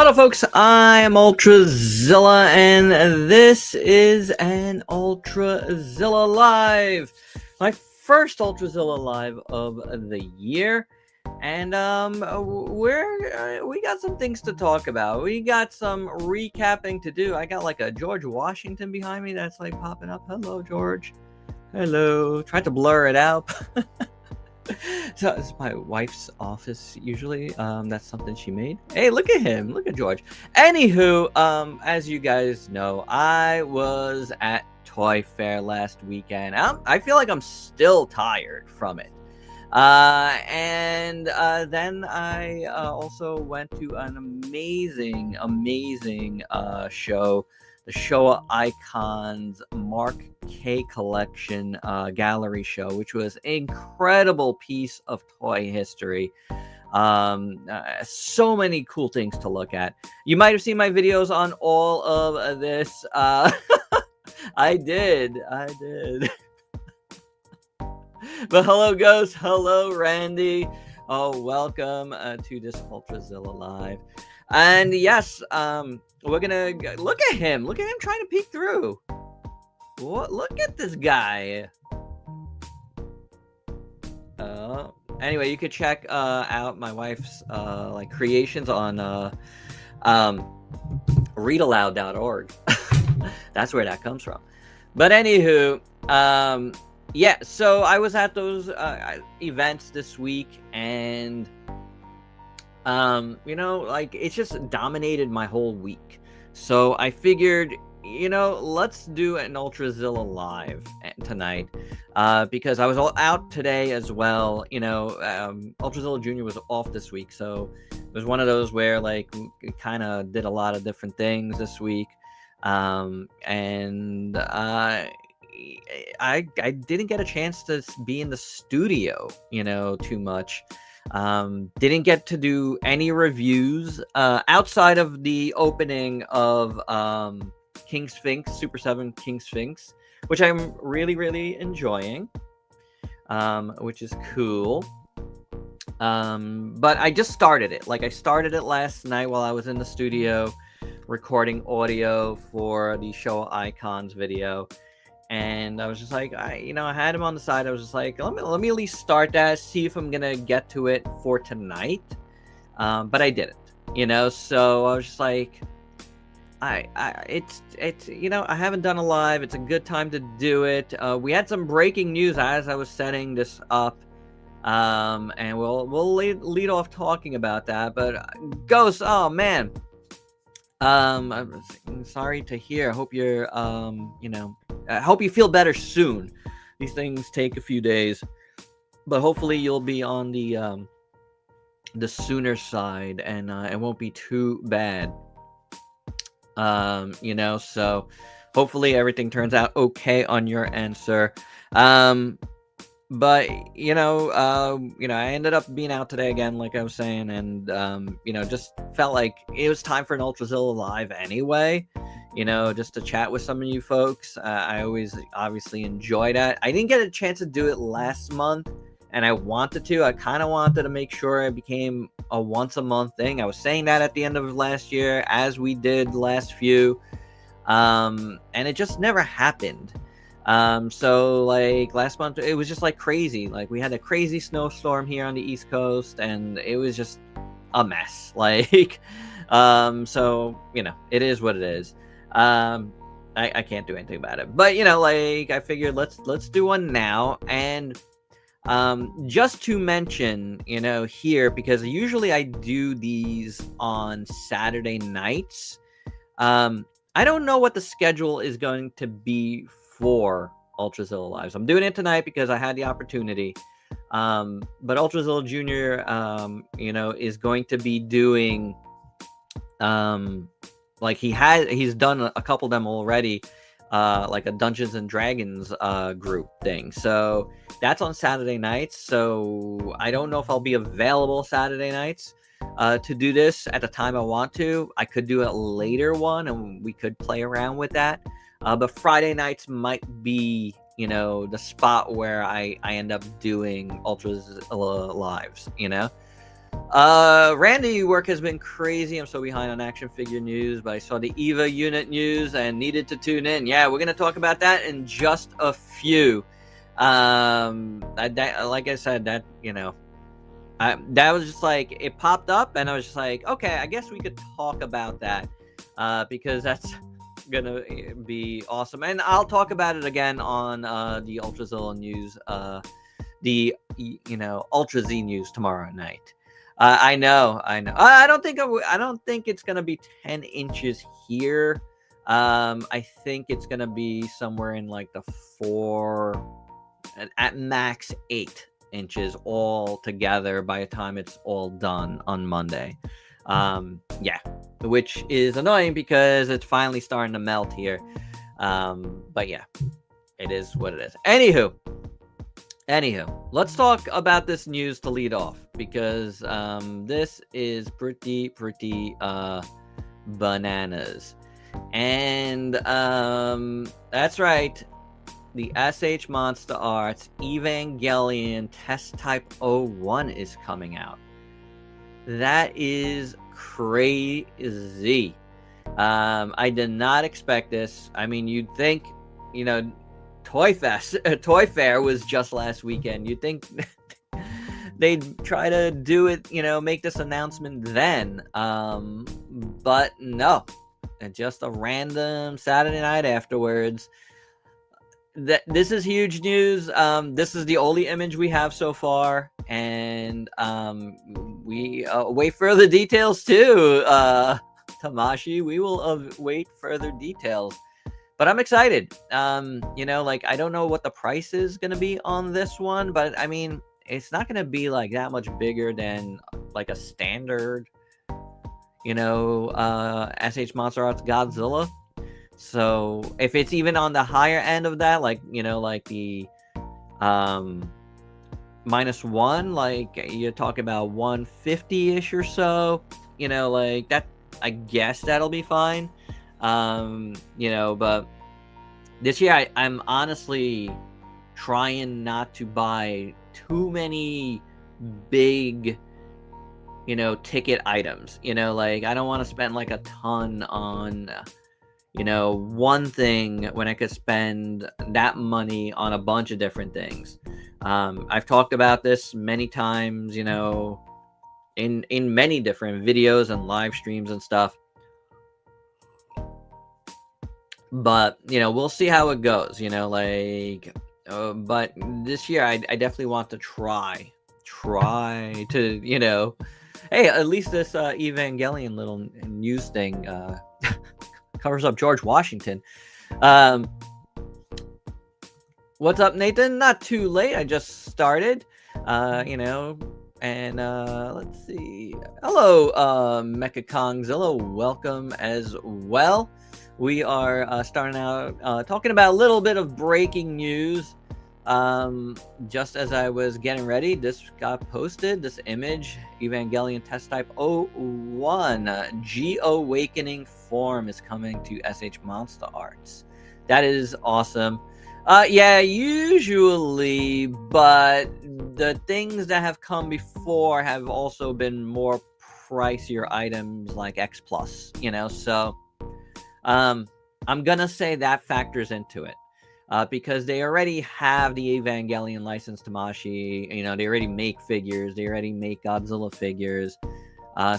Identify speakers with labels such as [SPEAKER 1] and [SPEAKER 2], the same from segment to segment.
[SPEAKER 1] Hello folks, I am Ultrazilla and this is an Ultrazilla Live. My first Ultrazilla Live of the year. And we got some things to talk about. We got some recapping to do. I got like a George Washington behind me that's like popping up. Hello, George. Hello. Tried to blur it out. So it's my wife's office usually. That's something she made. Hey, look at him. Look at George. Anywho, as you guys know, I was at Toy Fair last weekend. I feel like I'm still tired from it. And then I also went to an amazing show, the Showa Icons Mark K Collection gallery show, which was an incredible piece of toy history. So many cool things to look at. You might have seen my videos on all of this. I did. But hello, Ghost. Hello, Randy. Oh, welcome to this Ultrazilla Live. And yes, we're gonna look at him. Look at him trying to peek through. What? Look at this guy. Anyway, you could check out my wife's like creations on readaloud.org. That's where that comes from. But anywho, yeah, so I was at those events this week, and you know, like it's just dominated my whole week. So I figured, you know, let's do an Ultrazilla Live tonight, because I was all out today as well. You know, Ultrazilla Junior was off this week, so it was one of those where like we kind of did a lot of different things this week, and I didn't get a chance to be in the studio, you know, too much. Didn't get to do any reviews outside of the opening of King Sphinx, Super 7 King Sphinx, which I'm really enjoying, which is cool. But I just started it. Like I started it last night while I was in the studio recording audio for the Showa Icons video. And I was just like, I had him on the side. I was just like, let me at least start that, see if I'm gonna get to it for tonight. But I didn't, you know. So I was just like, it's you know, I haven't done a live. It's a good time to do it. We had some breaking news as I was setting this up, and we'll lead off talking about that. But Ghost, oh man, I'm sorry to hear. I hope you're you know. I hope you feel better soon. These things take a few days, but hopefully you'll be on the sooner side, and it won't be too bad. You know, so hopefully everything turns out okay on your end, sir. But you know, I ended up being out today again, like I was saying, and you know, just felt like it was time for an Ultrazilla Live anyway. You know, just to chat with some of you folks. I always obviously enjoy that. I didn't get a chance to do it last month, and I wanted to. I kind of wanted to make sure it became a once a month thing. I was saying that at the end of last year, as we did last few, and it just never happened. So like last month, it was just like crazy. Like we had a crazy snowstorm here on the East Coast, and it was just a mess. Like, so you know, it is what it is. I can't do anything about it, but you know, like I figured let's do one now. And just to mention, you know, here, because usually I do these on Saturday nights. I don't know what the schedule is going to be for Ultrazilla Lives. I'm doing it tonight because I had the opportunity. But Ultrazilla Junior, you know, is going to be doing like he's done a couple of them already, like a Dungeons and Dragons group thing. So that's on Saturday nights. So I don't know if I'll be available Saturday nights to do this at the time I want to. I could do a later one and we could play around with that. But Friday nights might be, you know, the spot where I end up doing Ultrazilla Lives, you know. Randy, work has been crazy. I'm so behind on action figure news, but I saw the EVA unit news and needed to tune in. Yeah, we're gonna talk about that in just a few. Like I said, that that was just like it popped up, and I was just like, okay, I guess we could talk about that, because that's gonna be awesome, and I'll talk about it again on the Ultrazilla news, the Ultra Z news tomorrow night. I know. I don't think I don't think it's gonna be 10 inches here. I think it's gonna be somewhere in like the 4, at max 8 inches all together by the time it's all done on Monday. Yeah, which is annoying because it's finally starting to melt here. But yeah, it is what it is. Anywho, let's talk about this news to lead off, because this is pretty bananas. And that's right, the SH Monster Arts Evangelion Test Type 01 is coming out. That is crazy. I did not expect this. I mean, you'd think, Toy Fair was just last weekend. You'd think they'd try to do it, make this announcement then. But no, just a random Saturday night afterwards. This is huge news. This is the only image we have so far, and we await further details too. Tamashi, we will await further details. But I'm excited. I don't know what the price is going to be on this one, but I mean, it's not going to be like that much bigger than like a standard, SH Monster Arts Godzilla. So if it's even on the higher end of that, like the -1, like you're talking about 150-ish or so, like that, I guess that'll be fine. But this year I'm honestly trying not to buy too many big, ticket items. Like I don't want to spend like a ton on, one thing when I could spend that money on a bunch of different things. I've talked about this many times, in many different videos and live streams and stuff. But we'll see how it goes. But this year I definitely want to try to hey, at least this Evangelion little news thing covers up George Washington. What's up, Nathan? Not too late. I just started. And let's see. Hello, Mecha Kongzilla. Welcome as well. We are starting out talking about a little bit of breaking news. Just as I was getting ready, this got posted. This image, Evangelion Test Type 01, G-Awakening form is coming to SH Monster Arts. That is awesome. Yeah, usually, but the things that have come before have also been more pricier items like X Plus, so I'm gonna say that factors into it. Because they already have the Evangelion license, Tamashi. They already make figures. They already make Godzilla figures.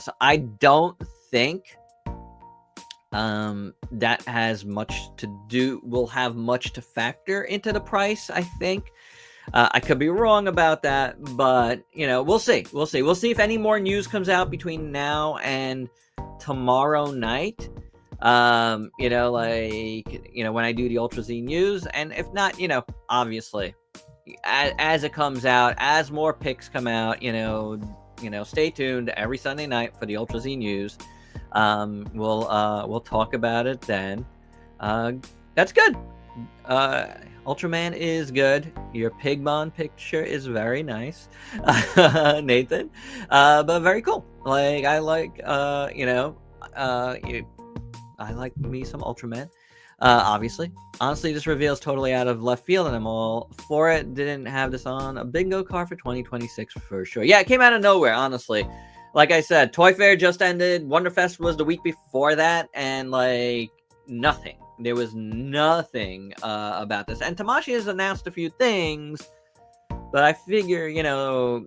[SPEAKER 1] So I don't think that has much to do. Will have much to factor into the price. I think. I could be wrong about that, but we'll see. We'll see if any more news comes out between now and tomorrow night. When I do the Ultra Z news, and if not, obviously, as it comes out, as more picks come out, stay tuned every Sunday night for the Ultra Z news. We'll talk about it then. That's good. Ultraman is good. Your Pigmon picture is very nice, Nathan. But very cool. I like me some Ultraman. Obviously. Honestly, this reveal is totally out of left field, and I'm all for it. Didn't have this on a bingo card for 2026 for sure. Yeah, it came out of nowhere, honestly. Like I said, Toy Fair just ended. Wonderfest was the week before that, and like nothing. There was nothing about this. And Tamashii has announced a few things, but I figure, you know,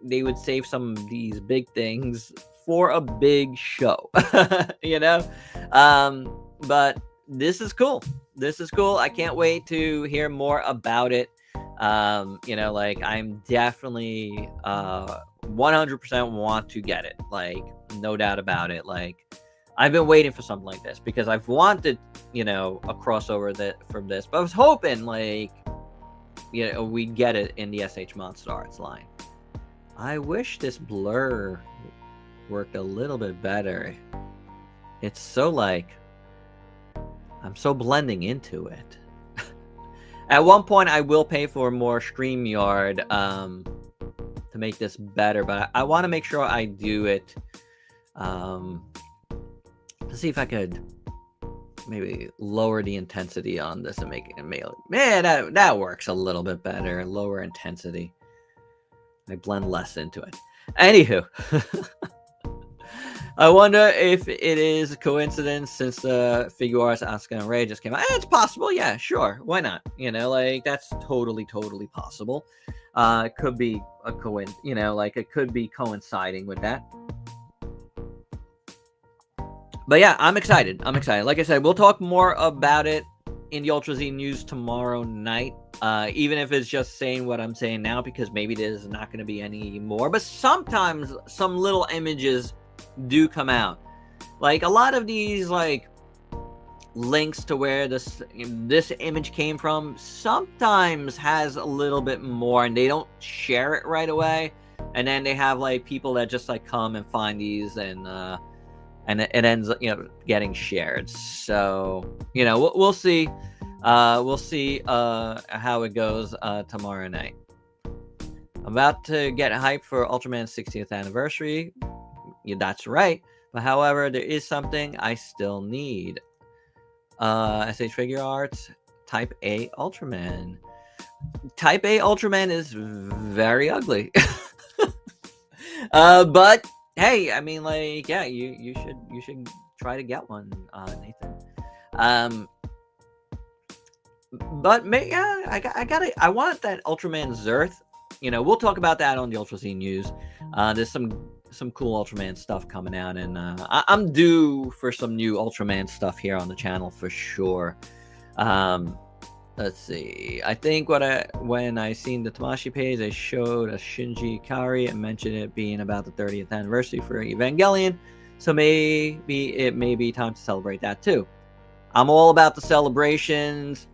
[SPEAKER 1] they would save some of these big things for a big show, you know. But this is cool. This is cool. I can't wait to hear more about it. You know, like I'm definitely 100% want to get it. Like no doubt about it. Like I've been waiting for something like this because I've wanted, you know, a crossover from this, but I was hoping like, you know, we'd get it in the SH Monster Arts line. I wish this blur worked a little bit better. It's so like I'm so blending into it. At one point, I will pay for more StreamYard to make this better, but I want to make sure I do it. Let's see if I could maybe lower the intensity on this and make it man, that works a little bit better. Lower intensity. I blend less into it. Anywho. I wonder if it is a coincidence since Figure Arts Asuka and Rei just came out. It's possible, yeah, sure. Why not? You know, like that's totally possible. It could be a you know, like it could be coinciding with that. But yeah, I'm excited. Like I said, we'll talk more about it in the Ultra Z news tomorrow night. Even if it's just saying what I'm saying now, because maybe there's not going to be any more. But sometimes some little images do come out. Like a lot of these like links to where this image came from sometimes has a little bit more, and they don't share it right away. And then they have like people that just like come and find these, and it ends up, you know, getting shared. So, you know, we'll see. We'll see how it goes tomorrow night. I'm about to get hyped for Ultraman's 60th anniversary. Yeah, that's right. But however, there is something I still need. SH Figure Arts Type A Ultraman. Type A Ultraman is very ugly. But hey, I mean, like, yeah, you should try to get one, Nathan. But yeah, I want that Ultraman Zerth. You know, we'll talk about that on the Ultra Z news. There's some cool Ultraman stuff coming out, and I'm due for some new Ultraman stuff here on the channel for sure. Let's see. I think when I seen the Tamashii page, they showed a Shinji Ikari and mentioned it being about the 30th anniversary for Evangelion. So maybe it may be time to celebrate that too. I'm all about the celebrations.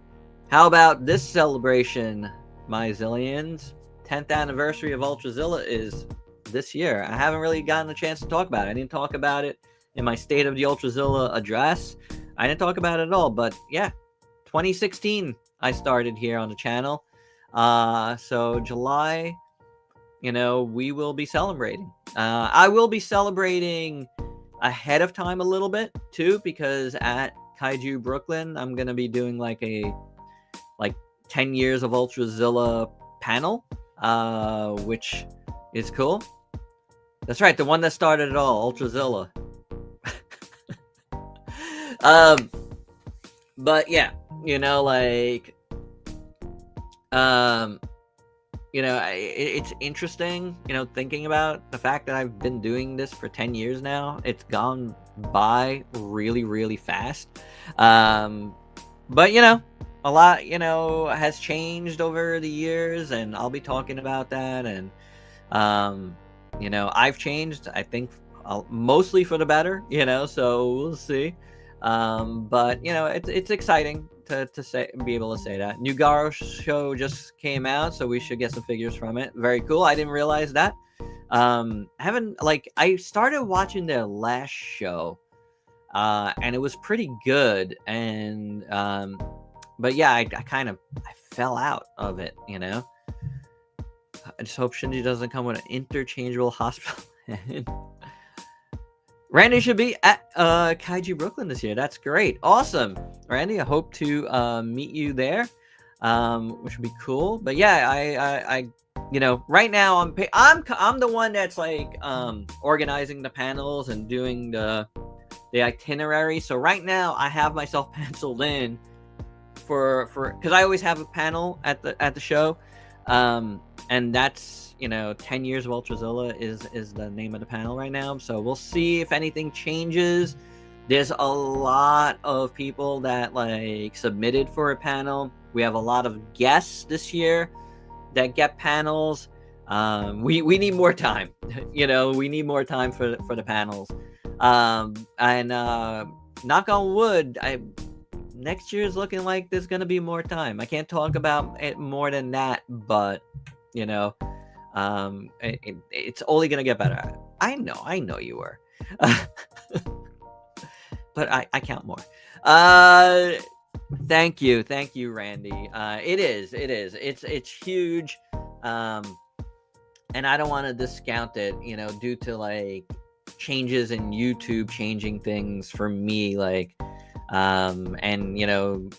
[SPEAKER 1] How about this celebration, my Zillions? 10th anniversary of Ultrazilla is this year. I haven't really gotten a chance to talk about it. I didn't talk about it in my State of the Ultrazilla address. I didn't talk about it at all, but yeah, 2016 I started here on the channel. So July, you know, we will be celebrating. I will be celebrating ahead of time a little bit too, because at Kaiju Brooklyn, I'm going to be doing like 10 years of Ultrazilla panel, which is cool. That's right, the one that started it all, Ultrazilla. But yeah, you know, like, you know, it's interesting, you know, thinking about the fact that I've been doing this for 10 years now. It's gone by really, really fast. But, you know, a lot, you know, has changed over the years, and I'll be talking about that. And, you know, I've changed, I think, mostly for the better, you know, so we'll see. But, you know, it's exciting to be able to say that. New Garo show just came out, so we should get some figures from it. Very cool. I didn't realize that. I started watching their last show, and it was pretty good. And but yeah, I fell out of it, you know. I just hope Shinji doesn't come with an interchangeable hospital. Randy should be at Kaiju Brooklyn this year. That's great. Awesome. Randy, I hope to meet you there. Which would be cool. But yeah, I you know, right now I'm the one that's like organizing the panels and doing the itinerary. So right now I have myself penciled in for because I always have a panel at the show. And that's, you know, 10 years of Ultrazilla is the name of the panel right now. So we'll see if anything changes. There's a lot of people that like submitted for a panel. We have a lot of guests this year that get panels. We need more time. You know, we need more time for the panels. And knock on wood, next year is looking like there's gonna be more time. I can't talk about it more than that, but you know, it's only gonna get better. I know you were, but I count more. Thank you, Randy. It's huge, and I don't want to discount it, you know, due to like changes in YouTube changing things for me, like, and you know,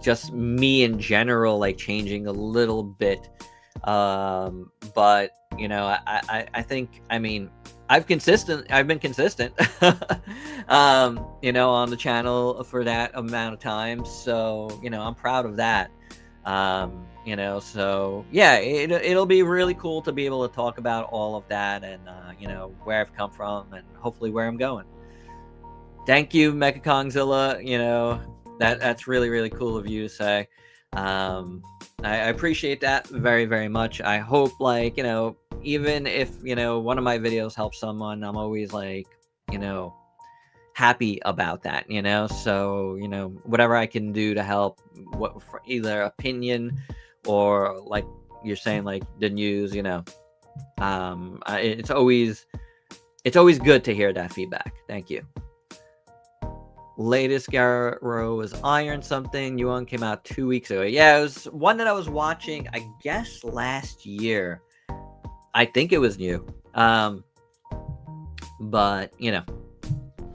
[SPEAKER 1] just me in general, like changing a little bit. But you know, I think, I mean, I've been consistent, you know, on the channel for that amount of time. So, you know, I'm proud of that. You know, so yeah, it'll be really cool to be able to talk about all of that and, you know, where I've come from and hopefully where I'm going. Thank you, Mechakongzilla. You know, that's really, really cool of you to say. I appreciate that very, very much. I hope, like, you know, even if, you know, one of my videos helps someone, I'm always like, you know, happy about that, you know. So, you know, whatever I can do to help, what for either opinion or like you're saying, like the news, you know, it's always good to hear that feedback. Thank you. Latest Garrow was Iron something. New one came out 2 weeks ago. Yeah, it was one that I was watching, I guess, last year. I think it was new. But, you know,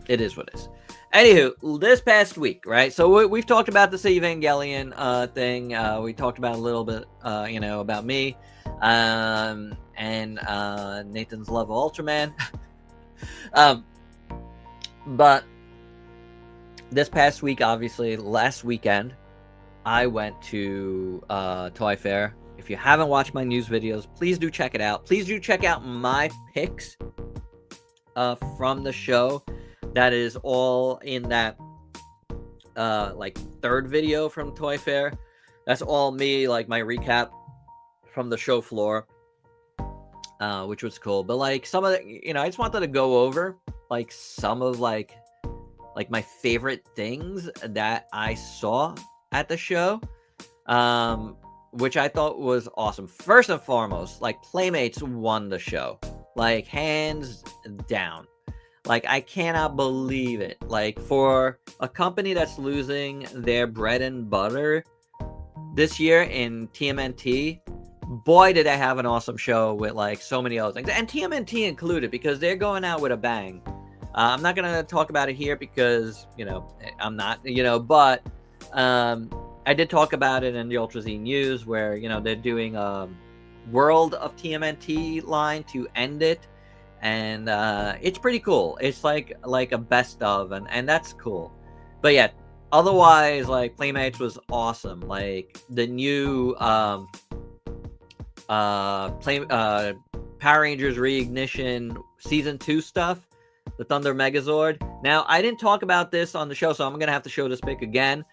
[SPEAKER 1] it is what it is. Anywho, this past week, right? So we've talked about this Evangelion thing. We talked about a little bit, you know, about me. And Nathan's love of Ultraman. But this past week, obviously, last weekend, I went to Toy Fair. If you haven't watched my news videos, please do check it out. Please do check out my picks from the show. That is all in that like third video from Toy Fair. That's all me, like my recap from the show floor, which was cool. But like some of the, you know, I just wanted to go over like some of like my favorite things that I saw at the show, which I thought was awesome. First and foremost, like Playmates won the show, like hands down. Like I cannot believe it. Like for a company that's losing their bread and butter this year in TMNT, boy, did they have an awesome show with like so many other things, and TMNT included, because they're going out with a bang. I'm not going to talk about it here because, you know, I'm not, you know, but I did talk about it in the Ultrazilla news where, you know, they're doing a World of TMNT line to end it. And it's pretty cool. It's like a best of, and that's cool. But yeah, otherwise, like Playmates was awesome. Like the new Power Rangers Reignition Season 2 stuff, the Thunder Megazord. Now, I didn't talk about this on the show, so I'm going to have to show this pic again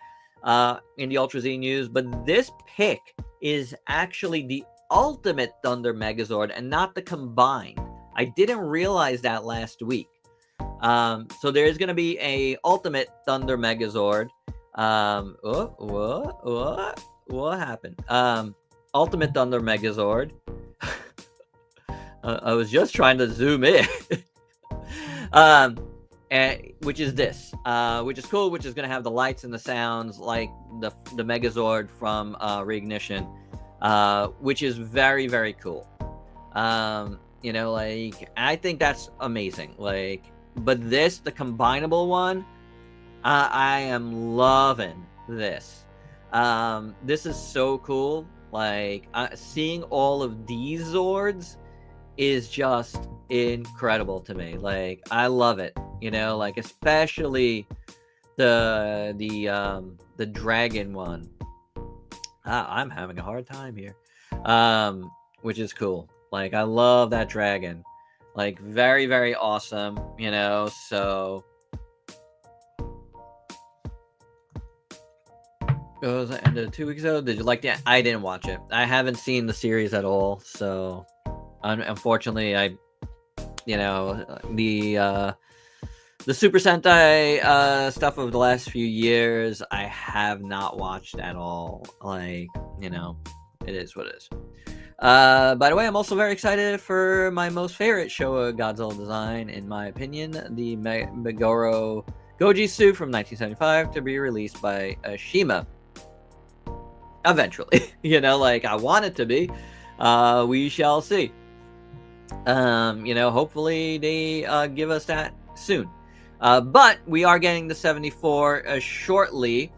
[SPEAKER 1] in the Ultrazilla news. But this pic is actually the Ultimate Thunder Megazord and not the combined. I didn't realize that last week. So there's going to be a Ultimate Thunder Megazord. What happened? Ultimate Thunder Megazord. I was just trying to zoom in. Which is this, which is cool, which is going to have the lights and the sounds like the Megazord from Reignition, which is very, very cool. You know, like, I think that's amazing. Like, But this, the combinable one, I am loving this. This is so cool. Like, seeing all of these Zords is just incredible to me. Like, I love it. You know, like, especially the dragon one. I'm having a hard time here. Which is cool. Like, I love that dragon. Like, very, very awesome, you know, so it was ended 2 weeks ago. Did you like that? I didn't watch it. I haven't seen the series at all, so unfortunately, you know, the Super Sentai stuff of the last few years, I have not watched at all. Like, you know, it is what it is. By the way, I'm also very excited for my most favorite Showa Godzilla design, in my opinion, the Megoro Goji suit from 1975 to be released by Ashima. Eventually, you know, like, I want it to be. We shall see. You know, hopefully they give us that soon. But we are getting the 74 shortly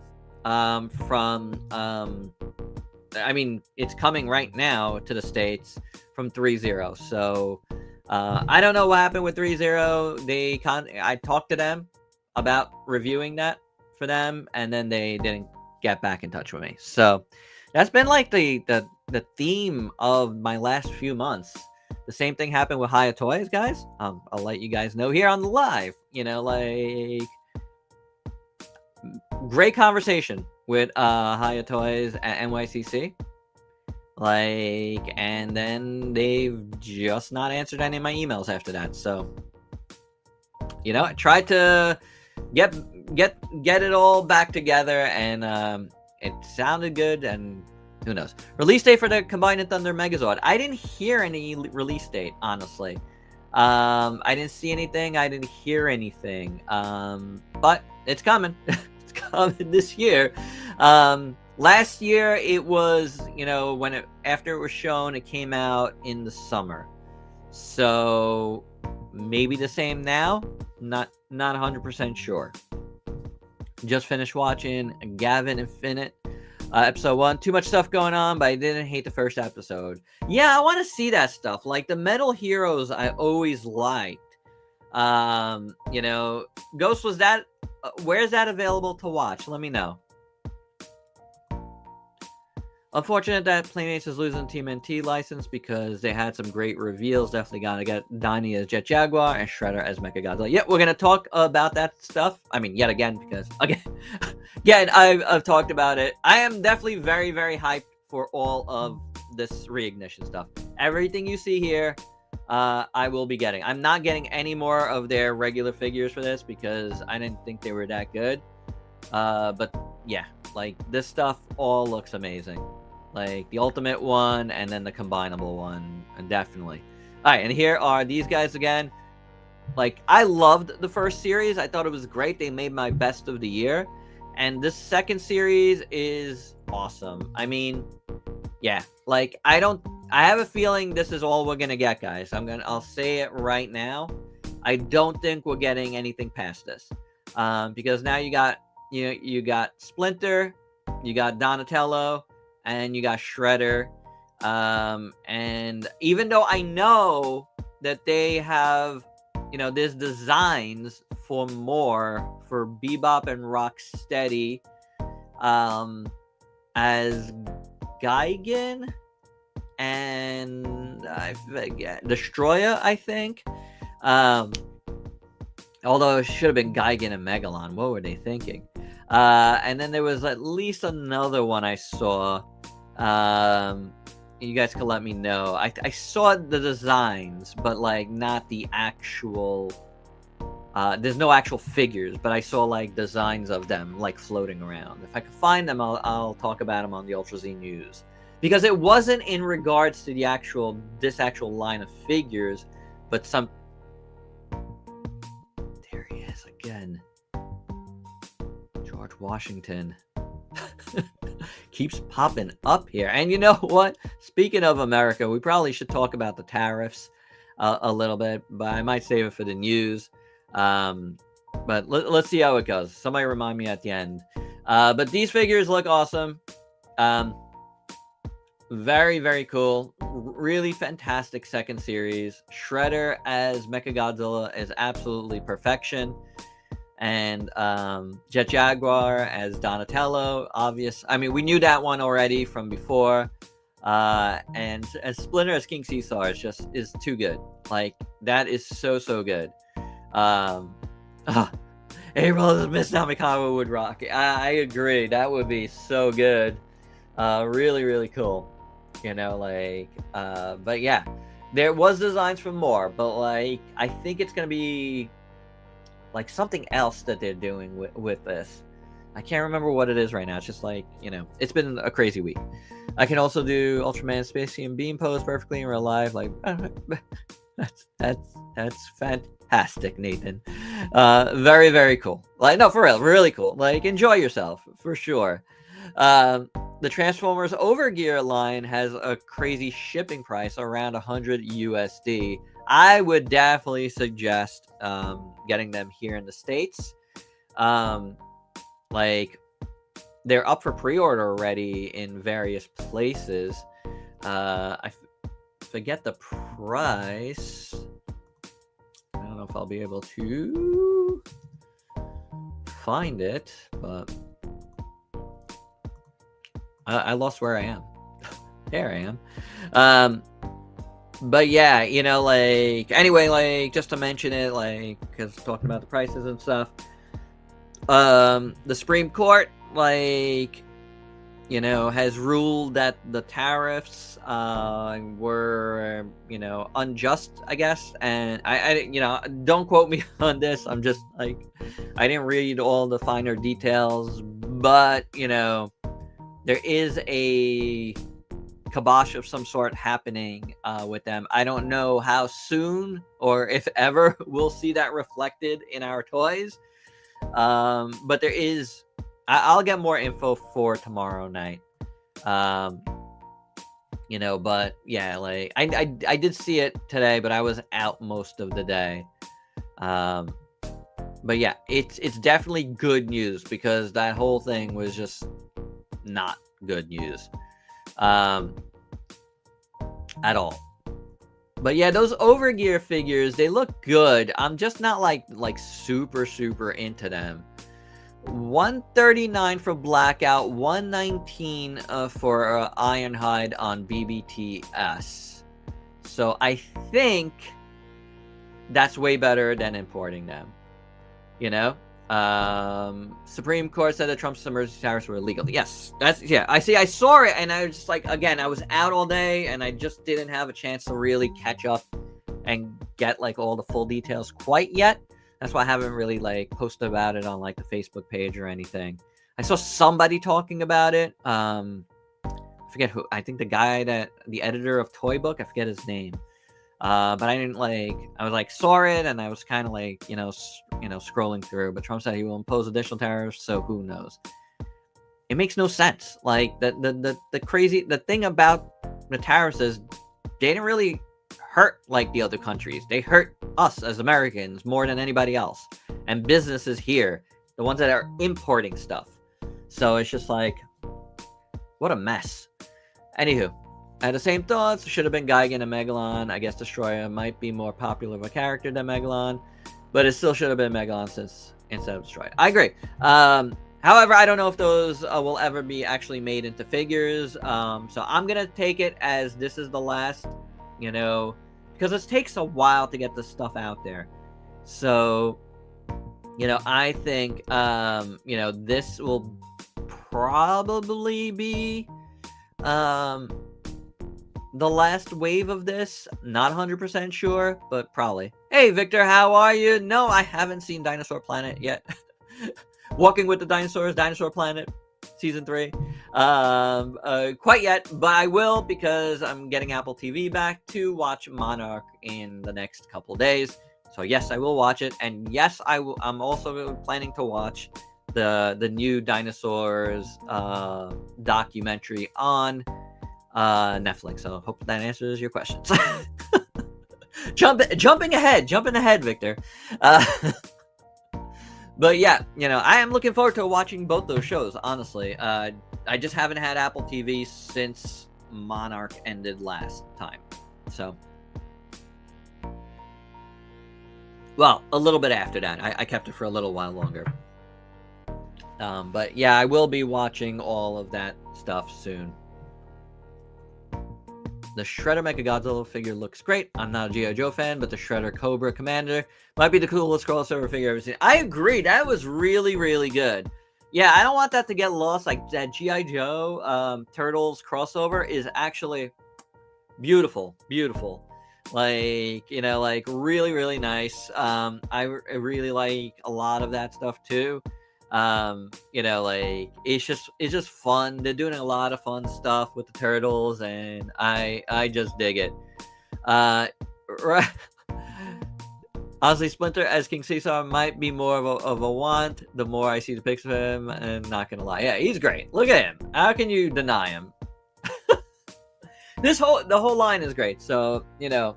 [SPEAKER 1] from I mean, it's coming right now to the States from 3-0. So I don't know what happened with 3-0. I talked to them about reviewing that for them, and then they didn't get back in touch with me. So that's been like the theme of my last few months. The same thing happened with Hiya Toys, guys. I'll let you guys know here on the live. You know, like, great conversation with Hiya Toys at NYCC. Like, and then they've just not answered any of my emails after that. So, you know, I tried to get it all back together, and it sounded good, and who knows. Release date for the Combined Thunder Megazord. I didn't hear any release date, honestly. I didn't see anything. I didn't hear anything. But it's coming. It's coming this year. Last year it was, you know, after it was shown, it came out in the summer. So maybe the same now. Not 100% sure. Just finished watching Gavin Infinite. Episode 1, too much stuff going on, but I didn't hate the first episode. Yeah, I want to see that stuff. Like, the Metal Heroes, I always liked. You know, Ghost, was that... where's that available to watch? Let me know. Unfortunate that Playmates is losing TMNT license because they had some great reveals. Definitely gotta get Donnie as Jet Jaguar and Shredder as Mechagodzilla. Yeah, we're gonna talk about that stuff. I mean, yet again, because again, I've talked about it. I am definitely very, very hyped for all of this Reignition stuff. Everything you see here, I will be getting. I'm not getting any more of their regular figures for this because I didn't think they were that good. But yeah, like, this stuff all looks amazing. Like, the Ultimate one and then the Combinable one, and definitely. Alright, and here are these guys again. Like, I loved the first series. I thought it was great. They made my best of the year. And this second series is awesome. I mean, yeah, like, I have a feeling this is all we're gonna get, guys. I'll say it right now. I don't think we're getting anything past this. Because now you got Splinter, you got Donatello, and you got Shredder. And even though I know that they have, you know, there's designs for more for Bebop and Rocksteady as Gigan and I forget, Destroyer, I think. Although it should have been Gigan and Megalon. What were they thinking? And then there was at least another one I saw. You guys can let me know. I saw the designs, but like not the actual. There's no actual figures, but I saw like designs of them like floating around. If I can find them, I'll talk about them on the Ultrazilla news, because it wasn't in regards to this actual line of figures, but some. There he is again. George Washington keeps popping up here. And you know what? Speaking of America, we probably should talk about the tariffs a little bit, but I might save it for the news. But let's see how it goes. Somebody remind me at the end. But these figures look awesome. Very, very cool. Really fantastic second series. Shredder as Mechagodzilla is absolutely perfection. And Jet Jaguar as Donatello, obvious. I mean, we knew that one already from before. And as Splinter as King Caesar is too good. Like, that is so good. April is Miss Namikawa would rock. I agree. That would be so good. Really, really cool. You know, like, but yeah, there was designs for more, but like, I think it's gonna be like something else that they're doing with this. I can't remember what it is right now. It's just like, you know, it's been a crazy week. I can also do Ultraman Spacian Beam pose perfectly in real life. Like, that's fantastic, Nathan. Very, very cool. Like, no, for real, really cool. Like, enjoy yourself for sure. The Transformers Overgear line has a crazy shipping price around 100 USD. I would definitely suggest getting them here in the States. Like, they're up for pre-order already in various places. I forget the price. I don't know if I'll be able to find it, but I lost where I am. There I am. But yeah, you know, like, anyway, like, just to mention it, like, because talking about the prices and stuff, the Supreme Court, like, you know, has ruled that the tariffs were, you know, unjust, I guess. And I, you know, don't quote me on this. I'm just like, I didn't read all the finer details, but, you know, there is a kibosh of some sort happening with them. I don't know how soon or if ever we'll see that reflected in our toys. But there is, I'll get more info for tomorrow night. You know, but yeah, like I did see it today, but I was out most of the day. But yeah, it's definitely good news, because that whole thing was just not good news at all. But yeah, those Overgear figures, they look good. I'm just not like super into them. 139 for Blackout, 119 for Ironhide on BBTS. So I think that's way better than importing them, you know. Supreme Court said that Trump's emergency tariffs were illegal. Yes, that's, yeah, I see. I saw it, and I was just like, again, I was out all day, and I just didn't have a chance to really catch up and get like all the full details quite yet. That's why I haven't really like posted about it on like the Facebook page or anything. I saw somebody talking about it. I forget who. I think the editor of Toy Book. I forget his name. But I didn't like. I was like, saw it, and I was kind of like, you know, scrolling through. But Trump said he will impose additional tariffs, so who knows? It makes no sense. Like the thing about the tariffs is they didn't really hurt like the other countries. They hurt us as Americans more than anybody else, and businesses here, the ones that are importing stuff. So it's just like, what a mess. Anywho, I had the same thoughts. Should have been Gigan and Megalon. I guess Destroyer might be more popular of a character than Megalon, but it still should have been Megalon instead of Destroyer. I agree. However, I don't know if those will ever be actually made into figures. So I'm gonna take it as this is the last, you know, because it takes a while to get this stuff out there. So, you know, I think, you know, this will probably be the last wave of this. Not 100% sure, but probably. Hey, Victor, how are you? No, I haven't seen Dinosaur Planet yet. Walking with the Dinosaurs, Dinosaur Planet, Season 3. Quite yet, but I will, because I'm getting Apple TV back to watch Monarch in the next couple days. So yes, I will watch it, and yes, I'm also planning to watch the new Dinosaurs documentary on Netflix. So hope that answers your questions. Jumping ahead, Victor. But yeah, you know, I am looking forward to watching both those shows, honestly. I just haven't had Apple TV since Monarch ended last time. So, well, a little bit after that. I kept it for a little while longer. But yeah, I will be watching all of that stuff soon. The Shredder Mechagodzilla figure looks great. I'm not a G.I. Joe fan, but the Shredder Cobra Commander might be the coolest crossover figure I've ever seen. I agree. That was really, really good. Yeah, I don't want that to get lost. Like, that G.I. Joe Turtles crossover is actually beautiful. Beautiful. Like, you know, like, really, really nice. I really like a lot of that stuff, too. You know, like, it's just fun. They're doing a lot of fun stuff with the turtles, and I just dig it. Right. Honestly, Splinter as King Caesar might be more of a want the more I see the pics of him, and not gonna lie, yeah, he's great. Look at him. How can you deny him? The whole line is great. So, you know,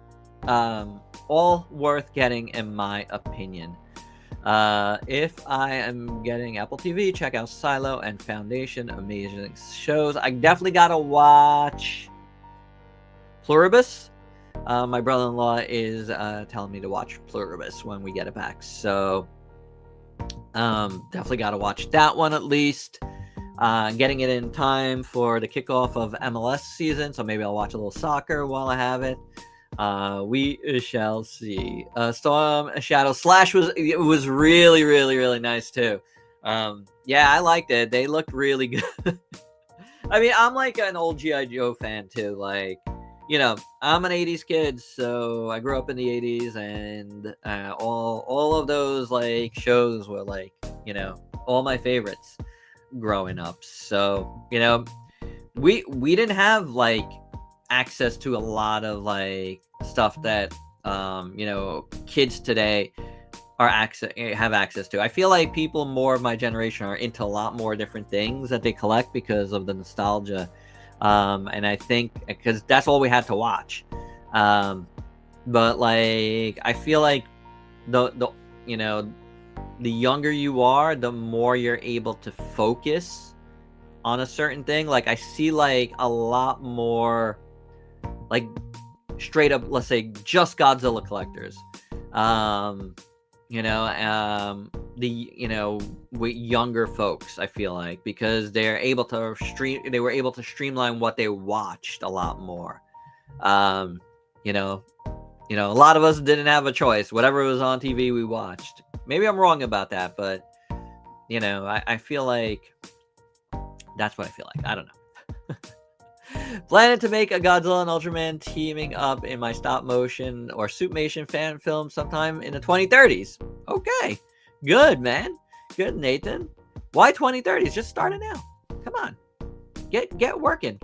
[SPEAKER 1] all worth getting in my opinion. If I am getting Apple TV, check out Silo and Foundation. Amazing shows. I definitely gotta watch Pluribus. My brother-in-law is telling me to watch Pluribus when we get it back. So definitely gotta watch that one at least. Getting it in time for the kickoff of MLS season, so maybe I'll watch a little soccer while I have it. We shall see. Storm Shadow Slash was really, really, really nice too. Yeah, I liked it. They looked really good. I mean, I'm like an old G.I. Joe fan too. Like, you know, I'm an 80s kid, so I grew up in the 80s, and all of those like shows were like, you know, all my favorites growing up. So, you know, we didn't have like access to a lot of like stuff that you know, kids today have access to. I feel like people more of my generation are into a lot more different things that they collect because of the nostalgia, and I think because that's all we had to watch. But like, I feel like the you know, the younger you are, the more you're able to focus on a certain thing. Like, I see like a lot more like straight up, let's say, just Godzilla collectors. You know, the, you know, with younger folks, I feel like, because they were able to streamline what they watched a lot more. You know, a lot of us didn't have a choice. Whatever was on TV, we watched. Maybe I'm wrong about that, but you know, I feel like that's what I feel like. I don't know. Planning to make a Godzilla and Ultraman teaming up in my stop motion or Suitmation fan film sometime in the 2030s. Okay, good, man. Good, Nathan. Why 2030s? Just start it now. Come on, get working.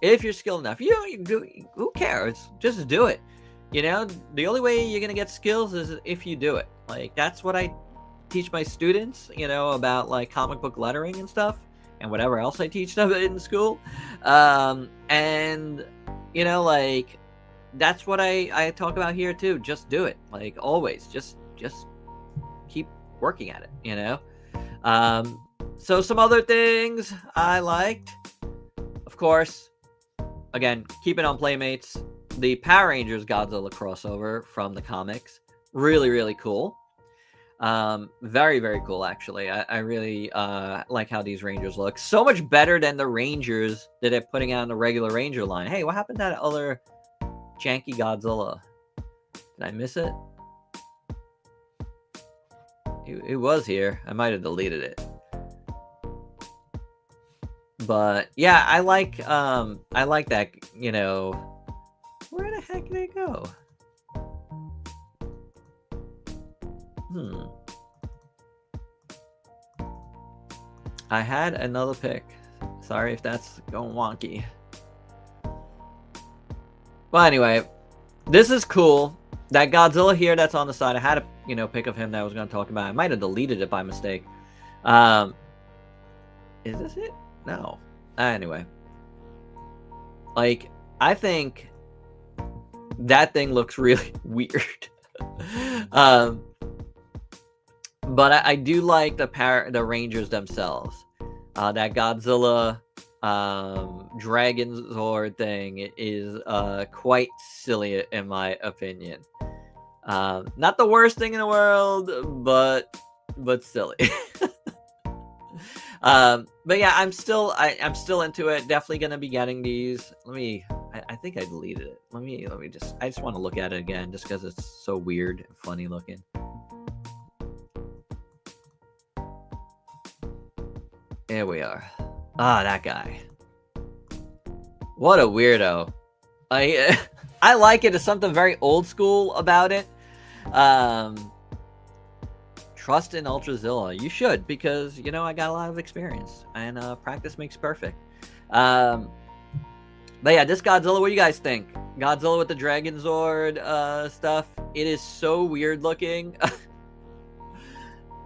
[SPEAKER 1] If you're skilled enough, you do. Who cares? Just do it. You know, the only way you're gonna get skills is if you do it. Like, that's what I teach my students. You know, about like comic book lettering and stuff, and whatever else I teach them in school. And you know, like, that's what I talk about here too. Just do it. Like, always, just keep working at it. You know. So some other things I liked, of course, again, keep it on Playmates. The Power Rangers Godzilla crossover from the comics, really, really cool. Very, very cool, actually. I really like how these Rangers look. So much better than the Rangers that they're putting out in the regular Ranger line. Hey, what happened to that other janky Godzilla? Did I miss it? It was here. I might have deleted it. But yeah, I like that, you know. Where the heck did it go? I had another pick. Sorry if that's going wonky. Well, anyway, this is cool. That Godzilla here that's on the side, I had a, you know, pick of him that I was going to talk about. I might have deleted it by mistake. Is this it? No. Anyway. Like, I think that thing looks really weird. um, but I do like the Rangers themselves. That Godzilla Dragon Zord thing is quite silly in my opinion. Not the worst thing in the world, but silly. But yeah, I'm still into it. Definitely gonna be getting these. I think I deleted it. Let me I just want to look at it again just because it's so weird and funny looking. There we are. Ah, that guy. What a weirdo. I like it. There's something very old school about it. Trust in Ultrazilla. You should, because you know I got a lot of experience and practice makes perfect. But yeah, this Godzilla, what do you guys think? Godzilla with the Dragon Zord stuff. It is so weird looking.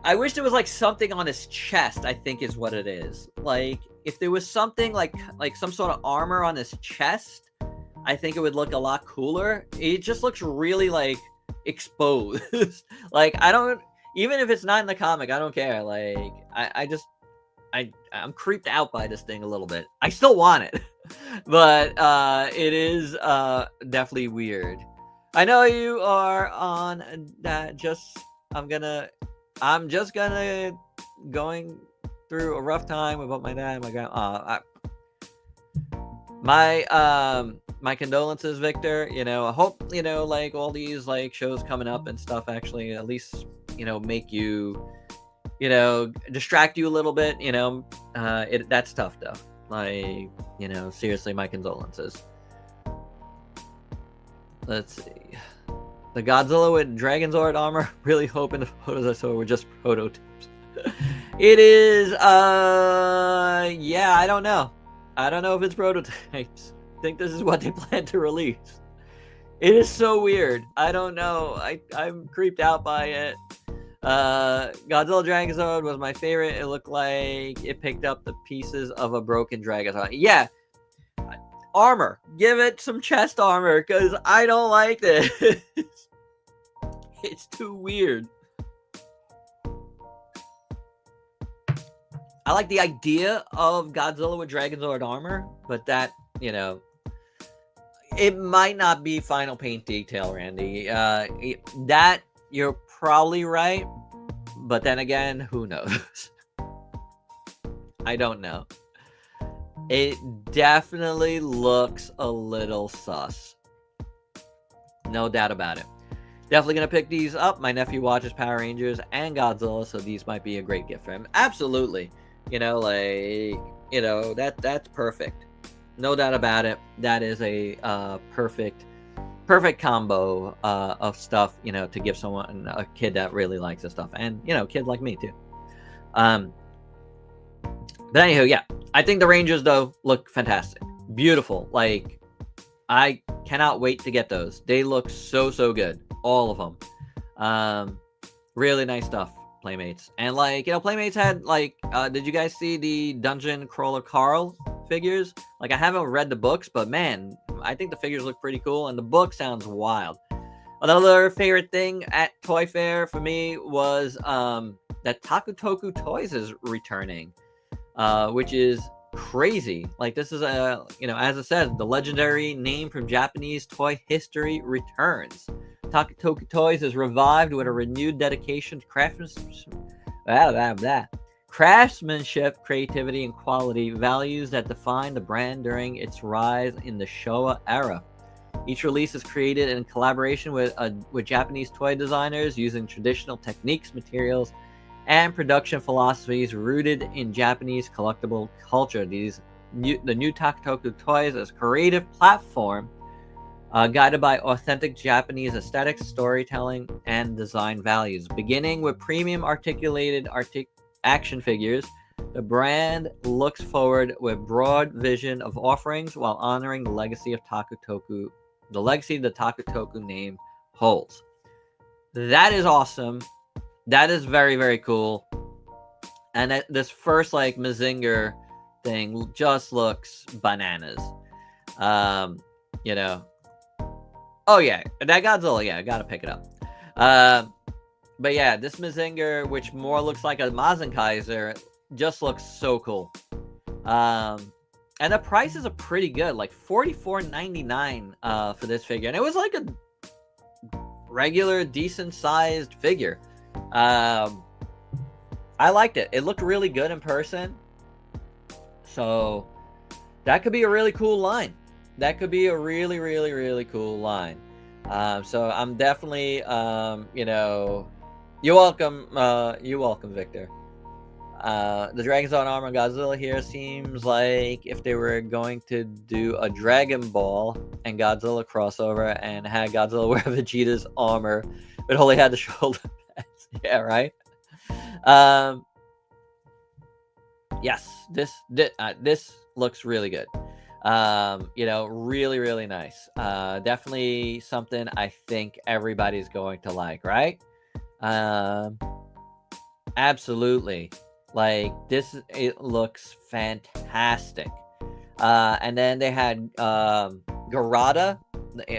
[SPEAKER 1] I wish there was like something on his chest, I think is what it is. Like if there was something like some sort of armor on his chest, I think it would look a lot cooler. It just looks really like exposed. Like I don't, even if it's not in the comic, I don't care. Like I'm creeped out by this thing a little bit. I still want it. But it is definitely weird. I know you are on that. I'm just gonna going through a rough time about my dad and my grandma. My condolences, Victor. You know, I hope, you know, like all these like shows coming up and stuff actually at least, you know, make you, you know, distract you a little bit. You know, that's tough though. Like, you know, seriously, my condolences. Let's see. The Godzilla with Dragon Zord armor. Really hoping the photos I saw were just prototypes. It is, yeah, I don't know. I don't know if it's prototypes. I think this is what they plan to release. It is so weird. I don't know. I'm creeped out by it. Godzilla Dragon Zord was my favorite. It looked like it picked up the pieces of a broken Dragon Zord. Yeah. Armor. Give it some chest armor, because I don't like this. It's too weird. I like the idea of Godzilla with Dragon Zord armor, but that, you know, it might not be final paint detail, Randy. That, you're probably right, but then again, who knows? I don't know. It definitely looks a little sus. No doubt about it. Definitely gonna pick these up. My nephew watches Power Rangers and Godzilla, so these might be a great gift for him. Absolutely. You know, like, you know, that's perfect. No doubt about it. That is a perfect combo of stuff, you know, to give someone, a kid that really likes this stuff, and you know, kids like me too. But anywho, yeah, I think the Rangers though look fantastic, beautiful. Like, I cannot wait to get those. They look so good, all of them. Really nice stuff, Playmates. And like, you know, Playmates had like, did you guys see the Dungeon Crawler Carl figures? Like, I haven't read the books, but man, I think the figures look pretty cool, and the book sounds wild. Another favorite thing at Toy Fair for me was that Takutoku Toys is returning, which is crazy. Like, this is a, you know, as I said, the legendary name from Japanese toy history returns. Takutoku Toys is revived with a renewed dedication to craftsmanship, creativity, and quality, values that defined the brand during its rise in the Showa era. Each release is created in collaboration with Japanese toy designers using traditional techniques, materials, and production philosophies rooted in Japanese collectible culture. The new Takutoku Toys is a creative platform guided by authentic Japanese aesthetics, storytelling, and design values. Beginning with premium articulated action figures, the brand looks forward with broad vision of offerings while honoring the legacy of Takutoku, the legacy the Takutoku name holds. That is awesome. That is very cool. And this first like Mazinger thing just looks bananas. You know. Oh yeah, that Godzilla. Yeah, I gotta pick it up. But yeah, this Mazinger, which more looks like a Mazinkaiser, just looks so cool. And the prices are pretty good, like $44.99 for this figure, and it was like a regular, decent-sized figure. I liked it. It looked really good in person, so that could be a really cool line. That could be a really, really, really cool line. So I'm definitely, you know, you're welcome, Victor. The Dragon's on armor on Godzilla here seems like if they were going to do a Dragon Ball and Godzilla crossover and had Godzilla wear Vegeta's armor, but only had the shoulder pads. Yeah, right. Yes, this looks really good. You know, really, really nice. Definitely something I think everybody's going to like, right? Absolutely. Like this, it looks fantastic. And then they had Garada,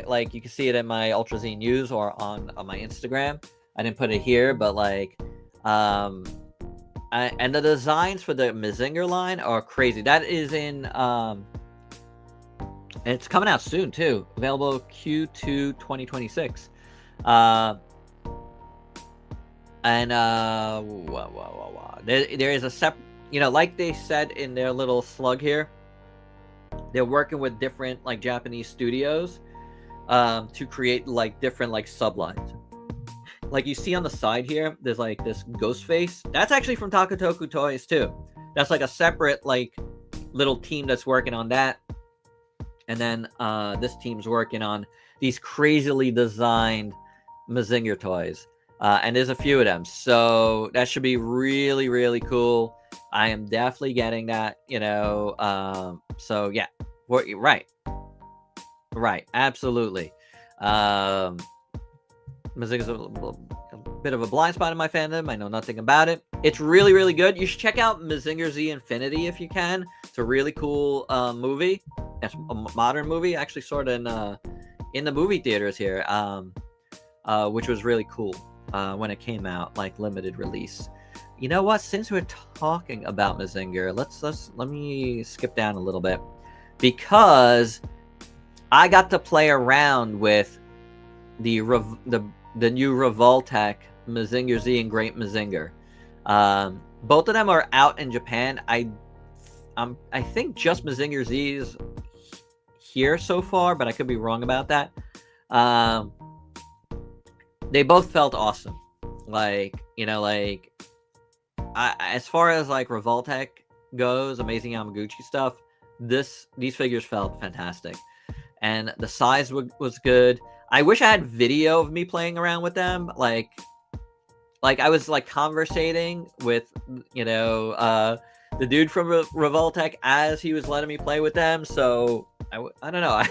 [SPEAKER 1] like you can see it in my Ultrazilla news or on my Instagram. I didn't put it here, but like, and the designs for the Mazinger line are crazy. That is in it's coming out soon too. Available Q2 2026. And there is a separate, you know, like they said in their little slug here, they're working with different like Japanese studios to create like different like sublines. Like you see on the side here, there's like this ghost face. That's actually from Takatoku Toys too. That's like a separate like little team that's working on that. And then this team's working on these crazily designed Mazinger toys. And there's a few of them. So that should be really, really cool. I am definitely getting that, you know. So yeah, right. Right, absolutely. Mazinger's a bit of a blind spot in my fandom. I know nothing about it. It's really, really good. You should check out Mazinger Z Infinity if you can. It's a really cool movie. It's a modern movie. I actually saw it in the movie theaters here, which was really cool when it came out, like limited release. You know what? Since we're talking about Mazinger, let me skip down a little bit because I got to play around with the new Revoltech Mazinger Z and Great Mazinger. Both of them are out in Japan. I think just Mazinger Z is here so far, but I could be wrong about that. They both felt awesome. Like, you know, like as far as like Revoltech goes, Amazing Yamaguchi stuff, these figures felt fantastic, and the size was good. I wish I had video of me playing around with them, like I was like conversating with, you know, the dude from Revoltech as he was letting me play with them. So I don't know. In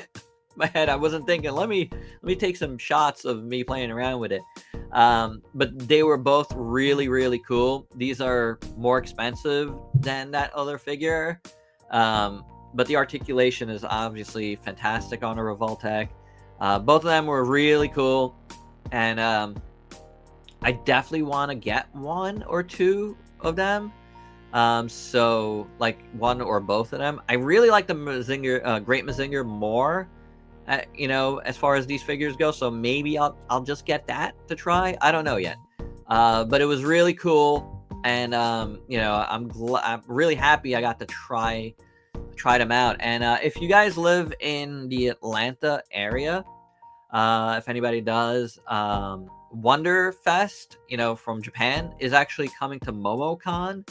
[SPEAKER 1] my head, I wasn't thinking, let me take some shots of me playing around with it. But they were both really, really cool. These are more expensive than that other figure. But the articulation is obviously fantastic on a Revoltech. Both of them were really cool. And I definitely want to get one or two of them. So like one or both of them. I really like the Mazinger, Great Mazinger more, you know, as far as these figures go. So maybe I'll just get that to try. I don't know yet. But it was really cool, and you know, I'm really happy I got to try them out. And if you guys live in the Atlanta area, if anybody does, Wonderfest, you know, from Japan is actually coming to MomoCon.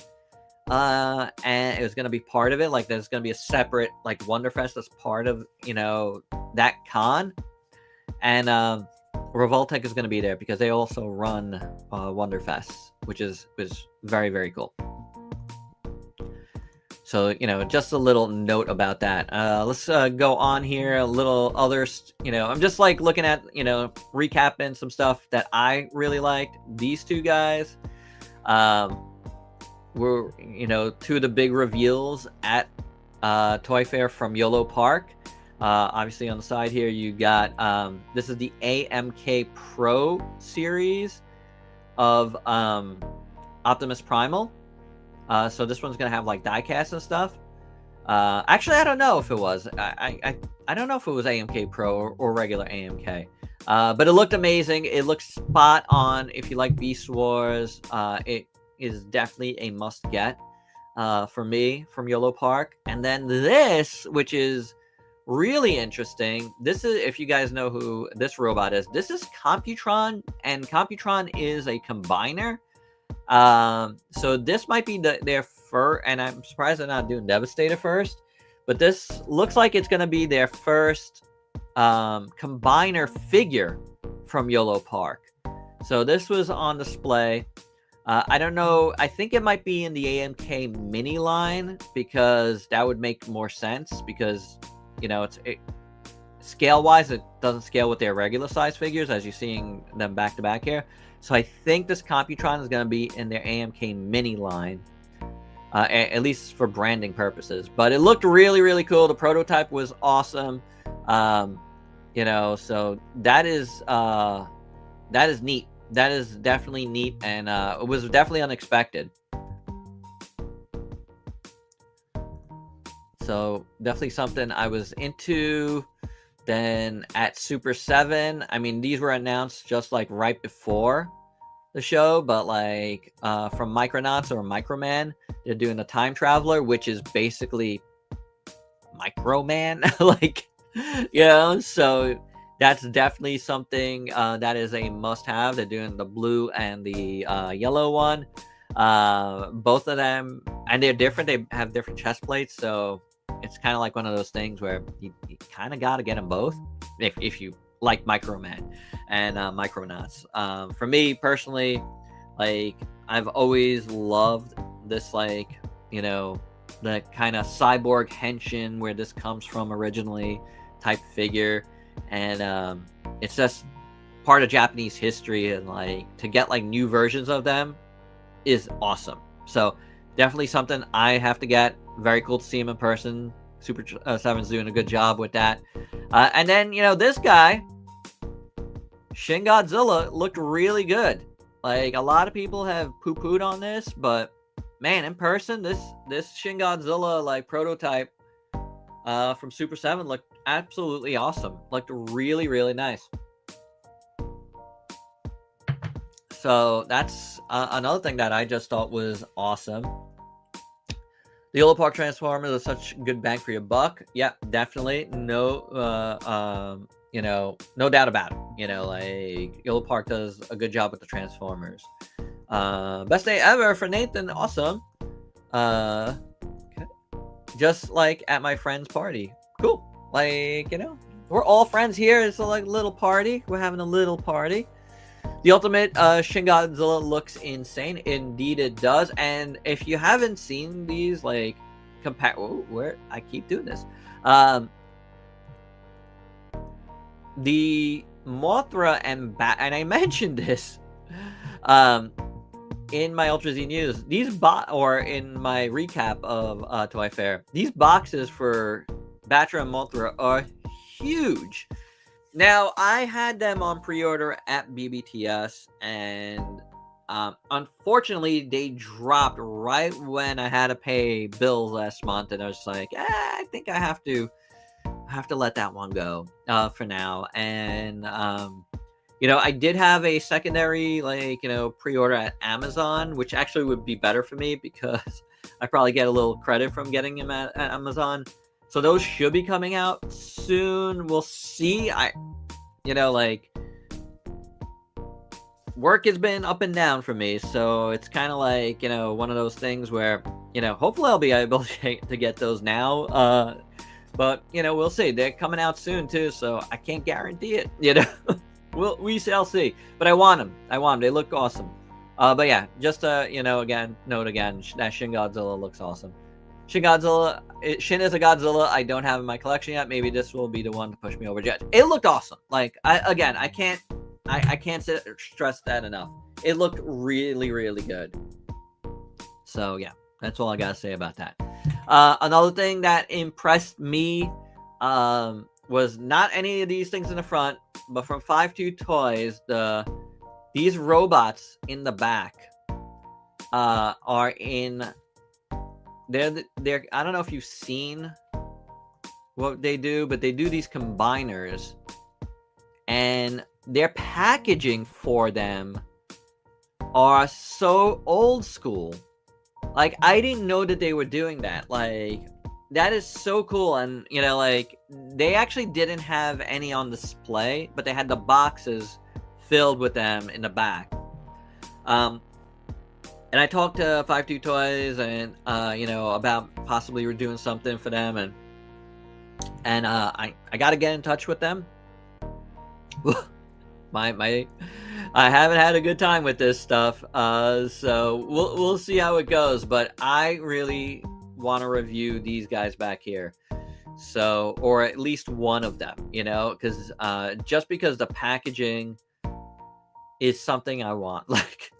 [SPEAKER 1] And it was going to be part of it. Like there's going to be a separate like Wonderfest that's part of, you know, that con. And Revoltech is going to be there because they also run Wonderfest, which is very, very cool. So, you know, just a little note about that. Let's go on here. A little others, you know, I'm just like looking at, you know, recapping some stuff that I really liked. These two guys were, you know, two of the big reveals at Toy Fair from Yolo Park. Obviously on the side here, you got, this is the AMK Pro series of Optimus Primal. So this one's gonna have like diecast and stuff. Actually, I don't know if it was. I don't know if it was AMK Pro or regular AMK. But it looked amazing. It looked spot on. If you like Beast Wars, it is definitely a must get for me from YOLO Park. And then this, which is really interesting. This is, if you guys know who this robot is, this is Computron, and Computron is a combiner. So this might be their first, and I'm surprised they're not doing Devastator first, but this looks like it's going to be their first combiner figure from YOLO Park. So this was on display. I don't know. I think it might be in the AMK mini line, because that would make more sense, because, you know, scale wise, it doesn't scale with their regular size figures as you're seeing them back to back here. So I think this Computron is going to be in their AMK mini line, at least for branding purposes. But it looked really, really cool. The prototype was awesome. You know, so that is neat. That is definitely neat, and it was definitely unexpected. So definitely something I was into. Then at Super 7, I mean, these were announced just like right before the show, but like from Micronauts or Microman, they're doing the Time Traveler, which is basically Microman, like, you know, so that's definitely something that is a must-have. They're doing the blue and the yellow one, both of them, and they're different. They have different chest plates, so it's kind of like one of those things where you kind of got to get them both if you like Microman and Micronauts. For me personally, like, I've always loved this, like, you know, the kind of cyborg henshin where this comes from originally type figure, and it's just part of Japanese history, and like to get like new versions of them is awesome. So definitely something I have to get. Very cool to see him in person. Super 7's doing a good job with that. And then, you know, this guy, Shin Godzilla, looked really good. Like, a lot of people have poo-pooed on this, but man, in person, this Shin Godzilla like prototype from Super 7 looked absolutely awesome. Looked really, really nice. So that's another thing that I just thought was awesome. The YOLO Park Transformers are such good bang for your buck. Yeah, definitely. No, you know, no doubt about it. You know, like, YOLO Park does a good job with the Transformers. Best day ever for Nathan. Awesome. Okay. Just like at my friend's party. Cool. Like, you know, we're all friends here. It's like a little party. We're having a little party. The ultimate Shin Godzilla looks insane. Indeed, it does. And if you haven't seen these, like, where I keep doing this, the Mothra and I mentioned this, in my Ultrazilla news. These or in my recap of Toy Fair, these boxes for Batra and Mothra are huge. Now, I had them on pre-order at BBTS, and unfortunately, they dropped right when I had to pay bills last month, and I was like, I think I have to let that one go for now. And you know, I did have a secondary, like, you know, pre-order at Amazon, which actually would be better for me because I probably get a little credit from getting them at Amazon. So those should be coming out soon. We'll see. You know, like, work has been up and down for me, so it's kind of like, you know, one of those things where, you know, hopefully I'll be able to get those now. But, you know, we'll see. They're coming out soon too, so I can't guarantee it. You know, we shall see. But I want them. They look awesome. But yeah, just you know, note again that Shin Godzilla looks awesome. Shin is a Godzilla I don't have in my collection yet. Maybe this will be the one to push me over jet. It looked awesome. Like, I can't stress that enough. It looked really, really good. So yeah, that's all I gotta say about that. Another thing that impressed me was not any of these things in the front, but from 52 Toys, these robots in the back are in. They're I don't know if you've seen what they do, but they do these combiners, and their packaging for them are so old school. Like, I didn't know that they were doing that. Like, that is so cool. And, you know, like, they actually didn't have any on display, but they had the boxes filled with them in the back. And I talked to 52 Toys and, you know, about possibly doing something for them. And I got to get in touch with them. I haven't had a good time with this stuff, so we'll see how it goes. But I really want to review these guys back here, so, or at least one of them, you know, because just because the packaging is something I want, like.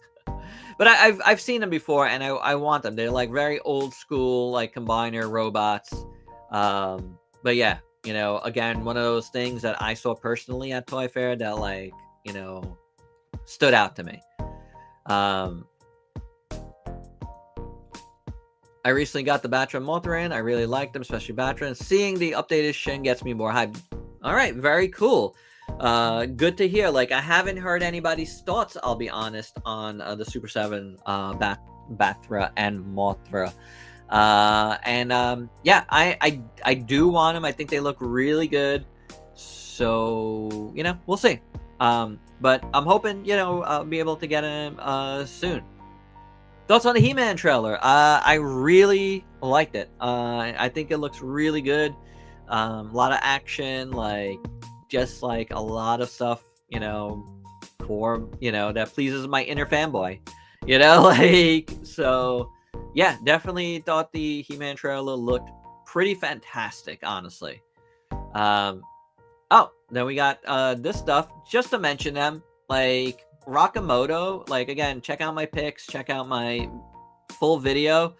[SPEAKER 1] But I've seen them before, and I want them. They're like very old school, like combiner robots. But yeah, you know, again, one of those things that I saw personally at Toy Fair that, like, you know, stood out to me. I recently got the Batra and Mothra in. I really liked them, especially Batra. And seeing the updated Shin gets me more hyped. All right, very cool. Good to hear. Like, I haven't heard anybody's thoughts, I'll be honest, on the Super 7 Batra and Mothra. Yeah, I do want them. I think they look really good. So, you know, we'll see. But I'm hoping, you know, I'll be able to get him soon. Thoughts on the He-Man trailer? I really liked it. I think it looks really good. A lot of action, like, just like a lot of stuff, you know, for, you know, that pleases my inner fanboy, you know, like, so yeah, definitely thought the He-Man trailer looked pretty fantastic, honestly. Oh, then we got this stuff, just to mention them, like Rakamoto. Like, again, check out my pics, check out my full video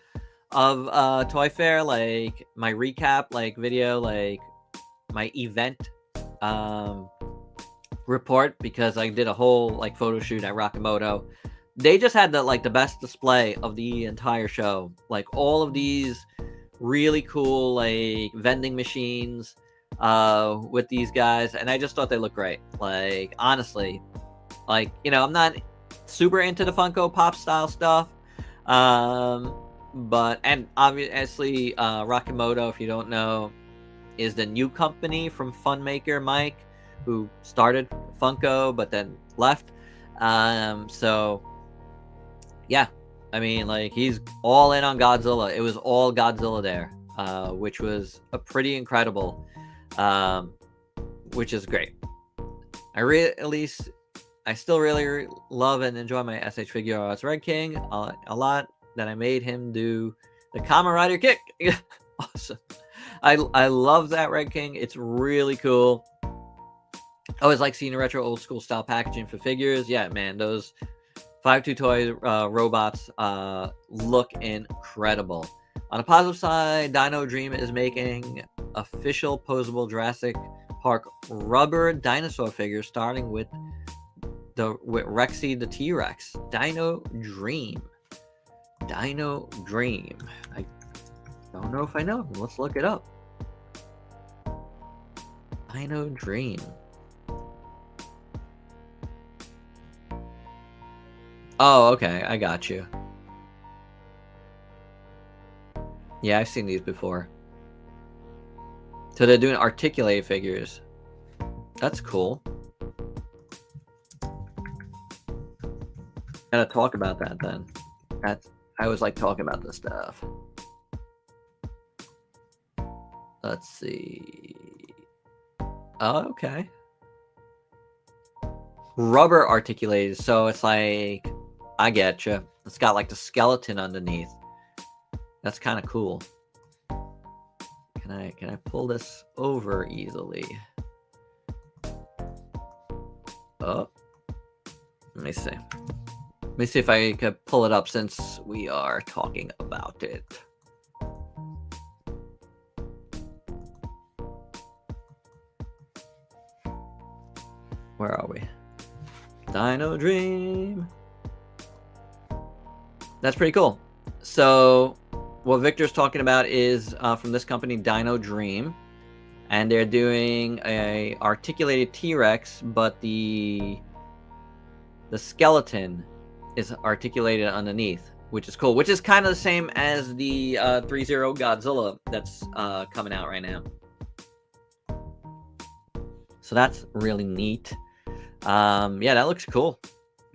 [SPEAKER 1] of Toy Fair, like my recap, like video, like my event report, because I did a whole like photo shoot at Rakamoto. They just had the best display of the entire show. Like, all of these really cool like vending machines with these guys, and I just thought they looked great. Like, honestly, like, you know, I'm not super into the Funko Pop style stuff, but, and obviously Rakamoto, if you don't know, is the new company from Funmaker Mike, who started Funko but then left. So yeah, I mean, like, he's all in on Godzilla. It was all Godzilla there, which was a pretty incredible, which is great. I still really love and enjoy my SH Figure Arts Red King a lot. That I made him do the Kamen Rider kick. Awesome. I love that Red King. It's really cool. I always like seeing retro old school style packaging for figures. Yeah, man, those 52 Toy robots look incredible. On the positive side, Dino Dream is making official posable Jurassic Park rubber dinosaur figures, starting with Rexy the T-Rex. Dino Dream. I don't know if I know. Let's look it up. Dino Dream. Oh, okay. I got you. Yeah, I've seen these before. So they're doing articulated figures. That's cool. Gotta talk about that then. I always like talking about this stuff. Let's see. Oh, okay. Rubber articulated, so it's like, I getcha. It's got like the skeleton underneath. That's kind of cool. Can I pull this over easily? Oh, let me see. Let me see if I could pull it up since we are talking about it. Where are we? Dino Dream. That's pretty cool. So what Victor's talking about is from this company, Dino Dream, and they're doing a articulated T-Rex, but the skeleton is articulated underneath, which is cool. Which is kind of the same as the 3-0 Godzilla that's coming out right now. So that's really neat. Yeah, that looks cool.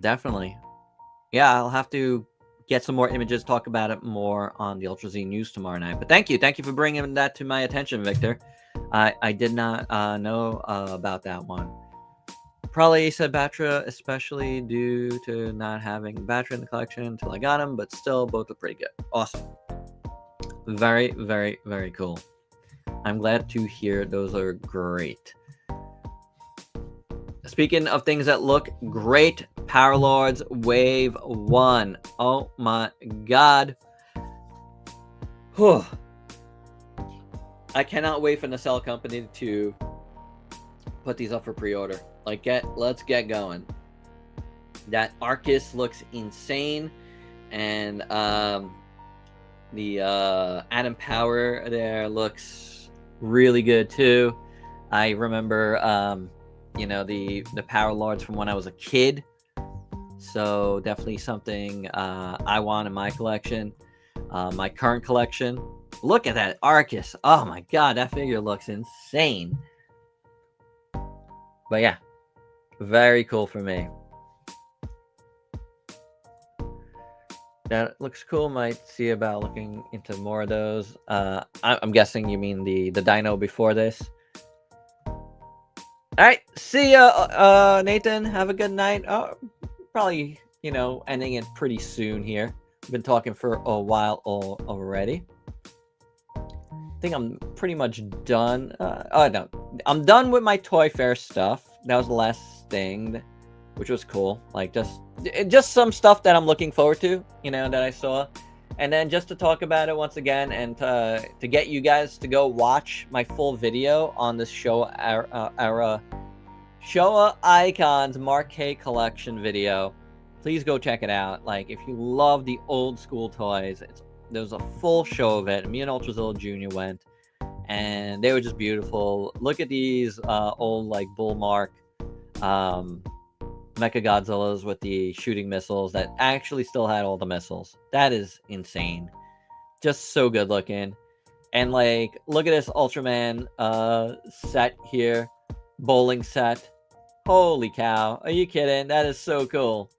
[SPEAKER 1] Definitely. Yeah, I'll have to get some more images, talk about it more on the Ultra Z News tomorrow night. But thank you for bringing that to my attention, Victor. I did not know about that one. Probably said Batra, especially due to not having Batra in the collection until I got him, but still both are pretty good. Awesome. Very, very, very cool. I'm glad to hear those are great. Speaking of things that look great, Power Lords Wave 1. Oh my god. Whew. I cannot wait for the Nacelle Company to put these up for pre-order. Like, let's get going. That Arcus looks insane, and the Atom Power there looks really good too. I remember you know, the Power Lords from when I was a kid, so definitely something I want in my collection. My current collection. Look at that Arcus. Oh my god, that figure looks insane. But yeah, very cool for me. That looks cool. Might see about looking into more of those. I'm guessing you mean the Dino before this. All right, see ya, Nathan. Have a good night. Probably, you know, ending it pretty soon here. I've been talking for a while already. I think I'm pretty much done. Oh no, I'm done with my Toy Fair stuff. That was the last thing, which was cool. Like just some stuff that I'm looking forward to, you know, that I saw. And then just to talk about it once again, and to get you guys to go watch my full video on this Showa Icons Marquee Collection video. Please go check it out. Like, if you love the old school toys, there's a full show of it. Me and Ultrazilla Jr. went, and they were just beautiful. Look at these old, like, Bullmark Mecha Godzillas with the shooting missiles that actually still had all the missiles. That is insane. Just so good looking. And like, look at this Ultraman set here. Bowling set. Holy cow. Are you kidding? That is so cool.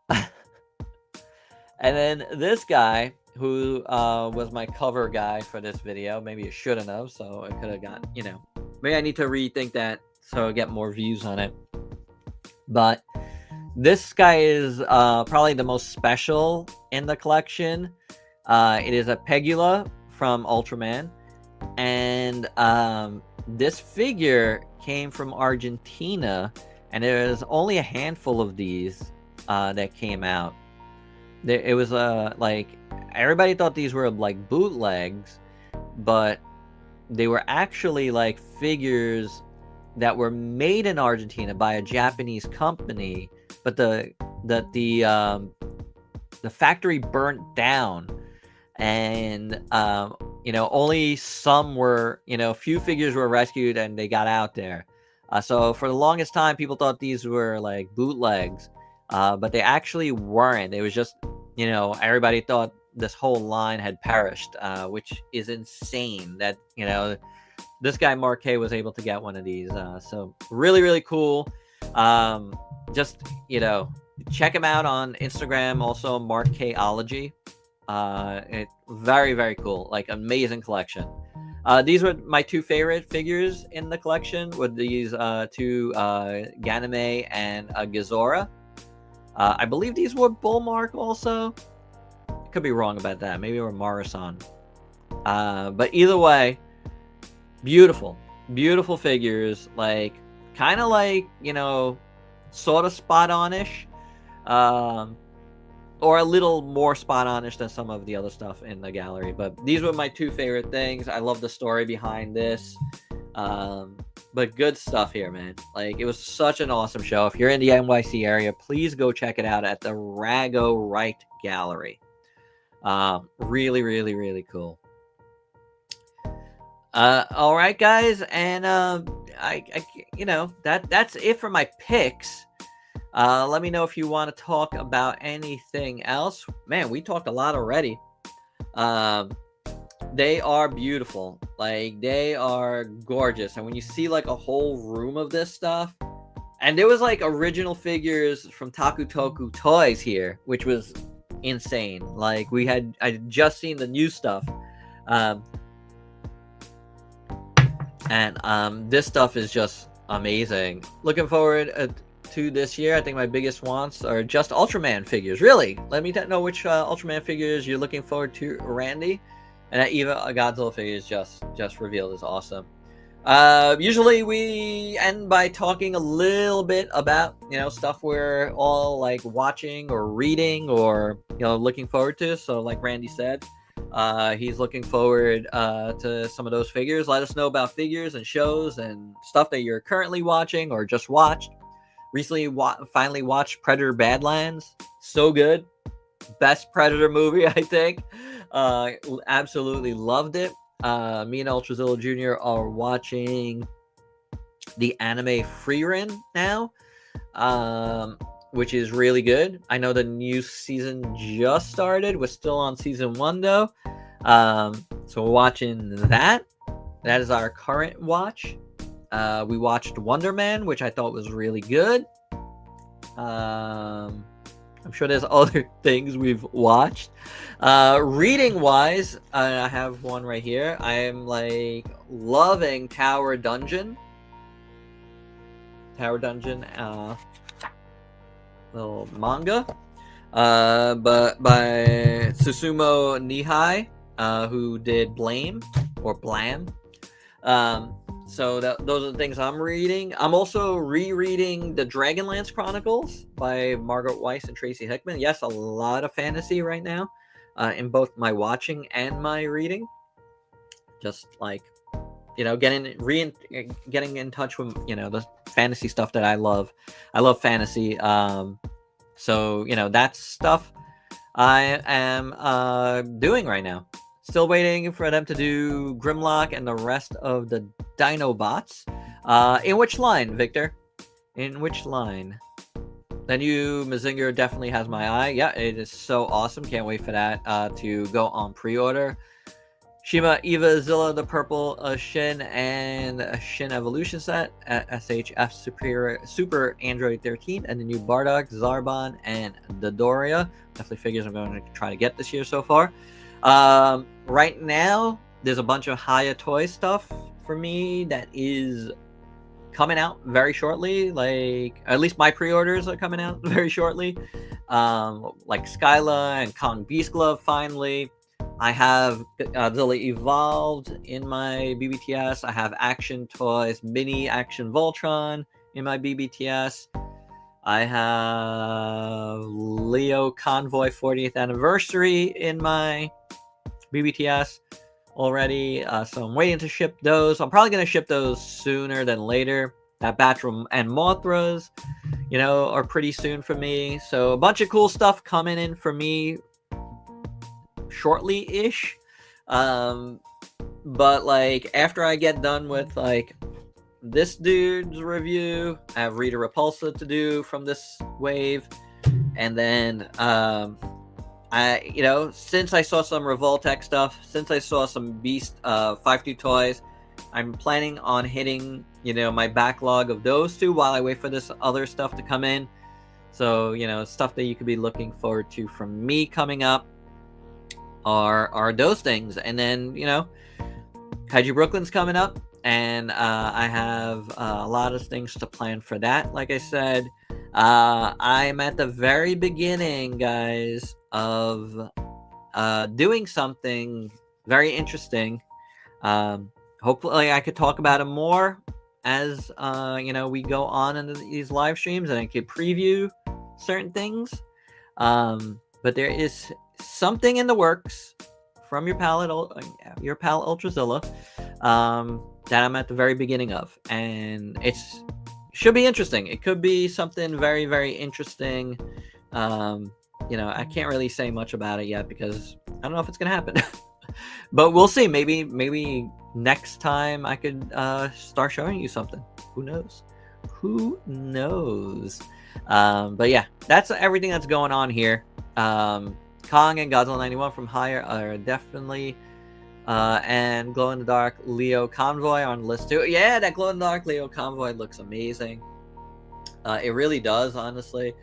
[SPEAKER 1] And then this guy, who was my cover guy for this video. Maybe you shouldn't have, so I could have got, you know. Maybe I need to rethink that so I get more views on it. But this guy is probably the most special in the collection. It is a Pegula from Ultraman. And this figure came from Argentina. And there's only a handful of these that came out. It was like, everybody thought these were like bootlegs. But they were actually like figures that were made in Argentina by a Japanese company, but the factory burnt down, and you know, only some were, you know, a few figures were rescued and they got out there. So for the longest time, people thought these were like bootlegs, but they actually weren't. It was just, you know, everybody thought this whole line had perished, which is insane. That, you know, this guy Marquet was able to get one of these, so really, really cool. Just, you know, check him out on Instagram, also Marquetology. It very, very cool, like amazing collection. These were my two favorite figures in the collection, with these two Ganame and Gazora. I believe these were Bullmark also. I could be wrong about that. Maybe they were Morrison. But either way, beautiful figures, like kind of like, you know, sort of spot on-ish, or a little more spot on-ish than some of the other stuff in the gallery. But these were my two favorite things. I love the story behind this. But good stuff here, man. Like, it was such an awesome show. If you're in the NYC area, please go check it out at the Rago Wright Gallery. Really, really, really cool. All right, guys, and you know, that's it for my picks. Let me know if you want to talk about anything else. Man, we talked a lot already. They are beautiful. Like, they are gorgeous. And when you see like a whole room of this stuff, and there was like original figures from Taku Toku Toys here, which was insane. Like, I just seen the new stuff. And this stuff is just amazing. Looking forward to this year. I think my biggest wants are just Ultraman figures. Really, let me know which Ultraman figures you're looking forward to, Randy. And even a Godzilla figure is just revealed is awesome. Usually we end by talking a little bit about, you know, stuff we're all like watching or reading or, you know, looking forward to. So like Randy said, he's looking forward to some of those figures. Let us know about figures and shows and stuff that you're currently watching or just watched. Recently finally watched Predator Badlands. So good. Best Predator movie, I think. Absolutely loved it. Me and Ultrazilla Jr. are watching the anime Frieren now, which is really good. I know the new season just started. We're still on season 1 though. So we're watching that. That is our current watch. We watched Wonder Man, which I thought was really good. I'm sure there's other things we've watched. Reading wise, I have one right here. I am like loving Tower Dungeon. Little manga. But by Susumu Nihai, who did Blame or Blam. So those are the things I'm reading. I'm also rereading the Dragonlance Chronicles by Margaret Weiss and Tracy Hickman. Yes, a lot of fantasy right now, in both my watching and my reading. Just like, you know, getting in touch with, you know, the fantasy stuff that I love. I love fantasy. So, you know, that's stuff I am doing right now. Still waiting for them to do Grimlock and the rest of the Dinobots. In which line, Victor? In which line? The new Mazinger definitely has my eye. Yeah, it is so awesome. Can't wait for that to go on pre-order. Shima Eva Zilla, the purple Shin and Shin Evolution set at SHF Super Android 13, and the new Bardock, Zarbon, and Dodoria. Definitely figures I'm going to try to get this year so far. Right now, there's a bunch of Haya toy stuff for me that is coming out very shortly. Like, at least my pre-orders are coming out very shortly. Like Skyla and Kong Beast Glove finally. I have Godzilla Evolved in my BBTS. I have Action Toys Mini Action Voltron in my BBTS. I have Leo Convoy 40th Anniversary in my BBTS already. So I'm waiting to ship those. I'm probably going to ship those sooner than later. That Battle and Mothras, you know, are pretty soon for me. So a bunch of cool stuff coming in for me shortly-ish. But like after I get done with like this dude's review, I have Rita Repulsa to do from this wave, and then I, you know, since I saw some Revoltech stuff, since I saw some Beast 5-2 toys, I'm planning on hitting, you know, my backlog of those two while I wait for this other stuff to come in. So, you know, stuff that you could be looking forward to from me coming up are those things. And then, you know, Kaiju Brooklyn's coming up, and I have a lot of things to plan for that. Like I said, I'm at the very beginning, guys, of doing something very interesting. Hopefully I could talk about it more as you know, we go on into these live streams, and I could preview certain things. But there is something in the works from your pal Ultrazilla. that I'm at the very beginning of, and should be interesting. It could be something very, very interesting. You know, I can't really say much about it yet because I don't know if it's gonna happen. But we'll see. Maybe next time I could start showing you something. Who knows? Who knows? But yeah, that's everything that's going on here. Kong and Godzilla 91 from Higher are definitely and Glow in the Dark Leo Convoy on the list too. Yeah, that Glow in the Dark Leo Convoy looks amazing. It really does, honestly.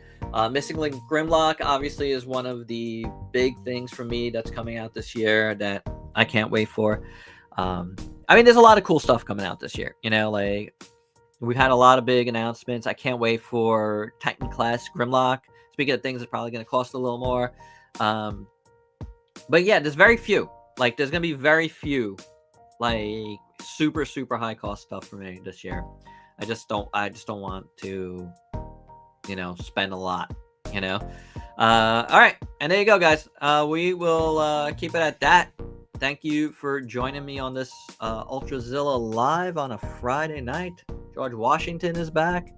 [SPEAKER 1] Missing Link Grimlock obviously is one of the big things for me that's coming out this year that I can't wait for. I mean, there's a lot of cool stuff coming out this year. You know, like we've had a lot of big announcements. I can't wait for Titan Class Grimlock. Speaking of things that's probably going to cost a little more. But yeah, there's very few. Like, there's going to be very few, like, super, super high cost stuff for me this year. I just don't want to, you know, spend a lot, you know. All right, and there you go, guys. We will keep it at that. Thank you for joining me on this Ultrazilla live on a Friday night. George Washington is back.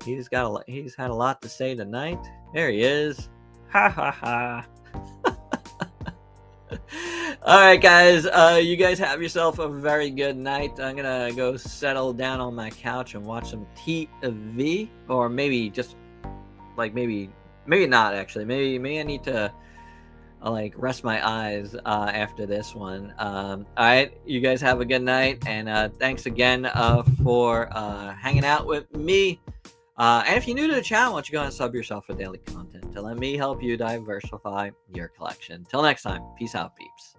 [SPEAKER 1] He's had a lot to say tonight. There he is. Ha ha ha. All right, guys. You guys have yourself a very good night. I'm gonna go settle down on my couch and watch some TV, or maybe just like maybe not actually. Maybe I need to like rest my eyes after this one. All right, you guys have a good night, and thanks again for hanging out with me. And if you're new to the channel, why don't you go and sub yourself for daily content to let me help you diversify your collection. Till next time, peace out, peeps.